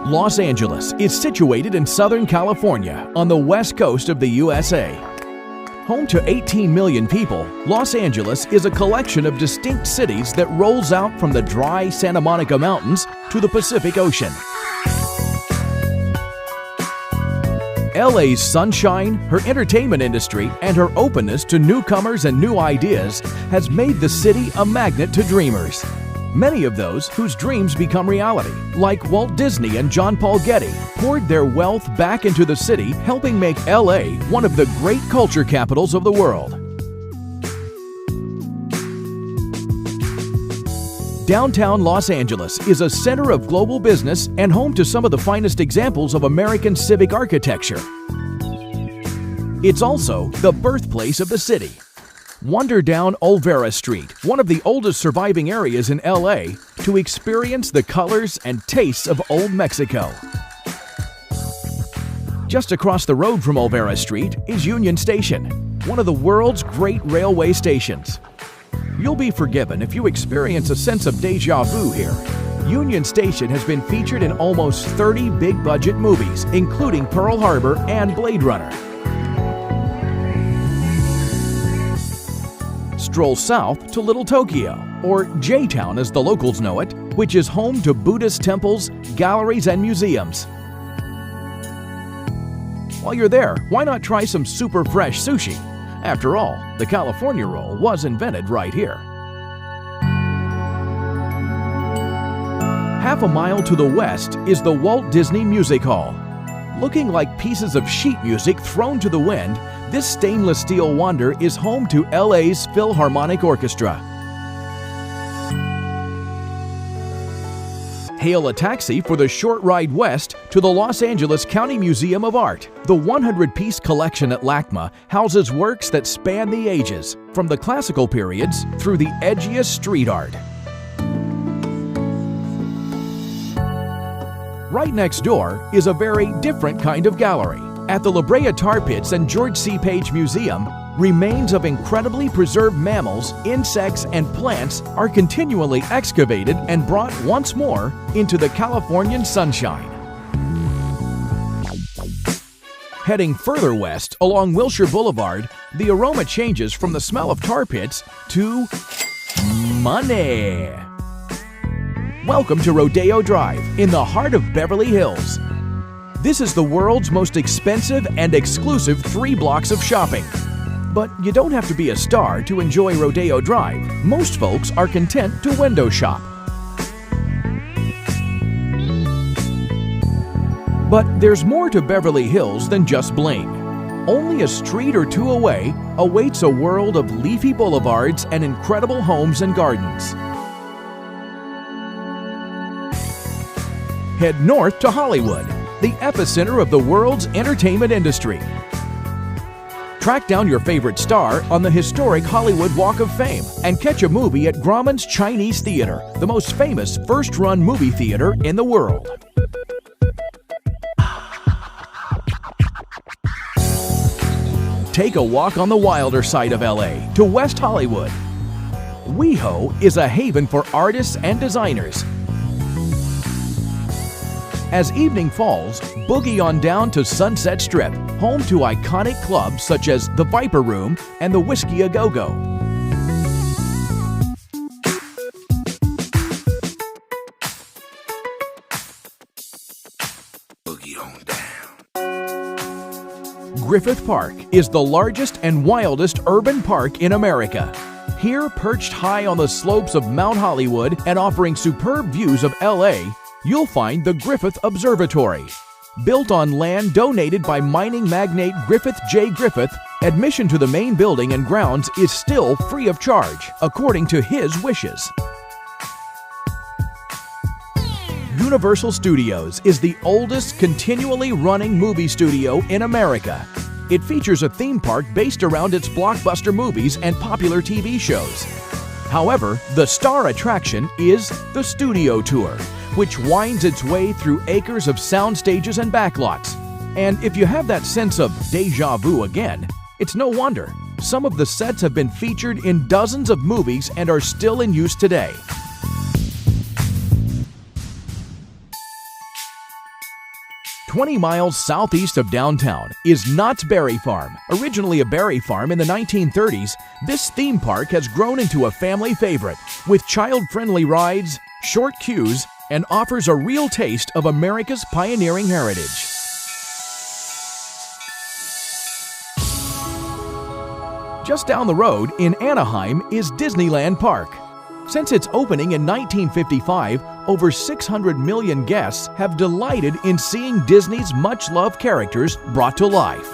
Los Angeles is situated in Southern California on the west coast of the USA. Home to 18 million people, Los Angeles is a collection of distinct cities that rolls out from the dry Santa Monica Mountains to the Pacific Ocean. LA's sunshine, her entertainment industry, and her openness to newcomers and new ideas has made the city a magnet to dreamers. Many of those whose dreams become reality, like Walt Disney and John Paul Getty, poured their wealth back into the city, helping make LA one of the great culture capitals of the world. Downtown Los Angeles is a center of global business and home to some of the finest examples of American civic architecture. It's also the birthplace of the city. Wander down Olvera Street, one of the oldest surviving areas in LA, to experience the colors and tastes of Old Mexico. Just across the road from Olvera Street is Union Station, one of the world's great railway stations. You'll be forgiven if you experience a sense of déjà vu here. Union Station has been featured in almost 30 big-budget movies, including Pearl Harbor and Blade Runner. Stroll south to Little Tokyo, or J-Town as the locals know it, which is home to Buddhist temples, galleries, and museums. While you're there, why not try some super fresh sushi? After all, the California roll was invented right here. Half a mile to the west is the Walt Disney Music Hall. Looking like pieces of sheet music thrown to the wind, this stainless steel wonder is home to LA's Philharmonic Orchestra. Hail a taxi for the short ride west to the Los Angeles County Museum of Art. The 100-piece collection at LACMA houses works that span the ages, from the classical periods through the edgiest street art. Right next door is a very different kind of gallery. At the La Brea Tar Pits and George C. Page Museum, remains of incredibly preserved mammals, insects, and plants are continually excavated and brought once more into the Californian sunshine. Heading further west along Wilshire Boulevard, the aroma changes from the smell of tar pits to money. Welcome to Rodeo Drive in the heart of Beverly Hills. This is the world's most expensive and exclusive 3 blocks of shopping. But you don't have to be a star to enjoy Rodeo Drive. Most folks are content to window shop. But there's more to Beverly Hills than just bling. Only a street or two away awaits a world of leafy boulevards and incredible homes and gardens. Head north to Hollywood, the epicenter of the world's entertainment industry. Track down your favorite star on the historic Hollywood Walk of Fame and catch a movie at Grauman's Chinese Theater, the most famous first-run movie theater in the world. Take a walk on the wilder side of LA to West Hollywood. WeHo is a haven for artists and designers. As evening falls, boogie on down to Sunset Strip, home to iconic clubs such as the Viper Room and the Whiskey A Go-Go. Boogie on down. Griffith Park is the largest and wildest urban park in America. Here, perched high on the slopes of Mount Hollywood and offering superb views of LA, you'll find the Griffith Observatory. Built on land donated by mining magnate Griffith J. Griffith, admission to the main building and grounds is still free of charge, according to his wishes. Universal Studios is the oldest continually running movie studio in America. It features a theme park based around its blockbuster movies and popular TV shows. However, the star attraction is the Studio Tour, which winds its way through acres of sound stages and backlots. And if you have that sense of déjà vu again, it's no wonder. Some of the sets have been featured in dozens of movies and are still in use today. 20 miles southeast of downtown is Knott's Berry Farm. Originally a berry farm in the 1930s, this theme park has grown into a family favorite with child-friendly rides, short queues, and offers a real taste of America's pioneering heritage. Just down the road in Anaheim is Disneyland Park. Since its opening in 1955, over 600 million guests have delighted in seeing Disney's much-loved characters brought to life.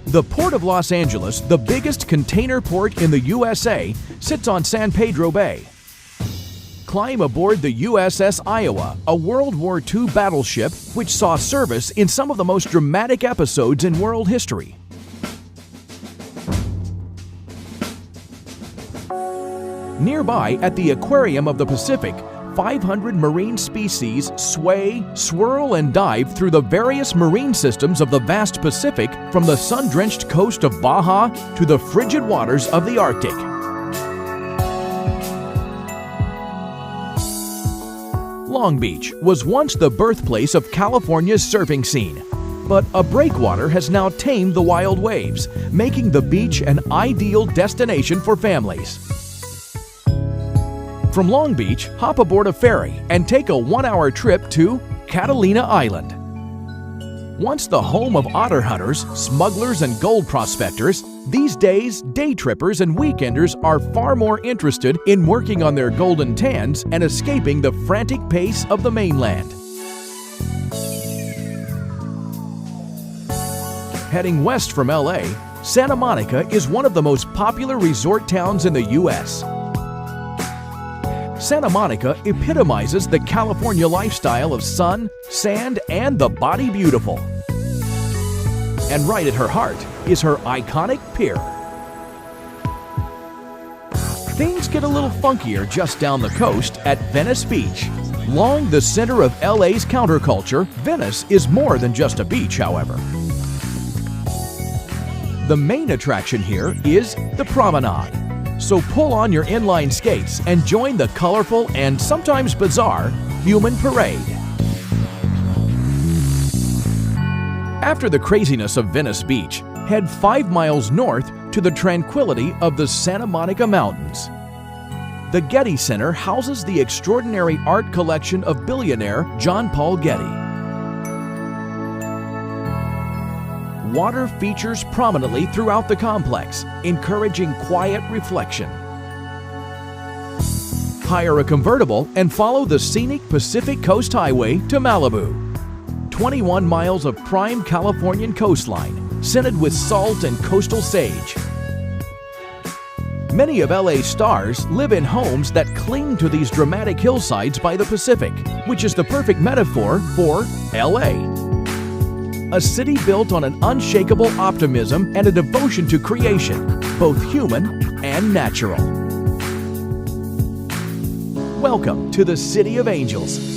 The Port of Los Angeles, the biggest container port in the USA, sits on San Pedro Bay. Climb aboard the USS Iowa, a World War II battleship which saw service in some of the most dramatic episodes in world history. Nearby, at the Aquarium of the Pacific, 500 marine species sway, swirl, and dive through the various marine systems of the vast Pacific, from the sun-drenched coast of Baja to the frigid waters of the Arctic. Long Beach was once the birthplace of California's surfing scene, but a breakwater has now tamed the wild waves, making the beach an ideal destination for families. From Long Beach, hop aboard a ferry and take a 1-hour trip to Catalina Island. Once the home of otter hunters, smugglers, and gold prospectors, these days, day trippers and weekenders are far more interested in working on their golden tans and escaping the frantic pace of the mainland. Heading west from LA, Santa Monica is one of the most popular resort towns in the U.S. Santa Monica epitomizes the California lifestyle of sun, sand, and the body beautiful. And right at her heart is her iconic pier. Things get a little funkier just down the coast at Venice Beach. Along the center of LA's counterculture, Venice is more than just a beach, however. The main attraction here is the promenade. So pull on your inline skates and join the colorful and sometimes bizarre human parade. After the craziness of Venice Beach, head 5 miles north to the tranquility of the Santa Monica Mountains. The Getty Center houses the extraordinary art collection of billionaire John Paul Getty. Water features prominently throughout the complex, encouraging quiet reflection. Hire a convertible and follow the scenic Pacific Coast Highway to Malibu. 21 miles of prime Californian coastline, scented with salt and coastal sage. Many of LA's stars live in homes that cling to these dramatic hillsides by the Pacific, which is the perfect metaphor for LA. A city built on an unshakable optimism and a devotion to creation, both human and natural. Welcome to the City of Angels.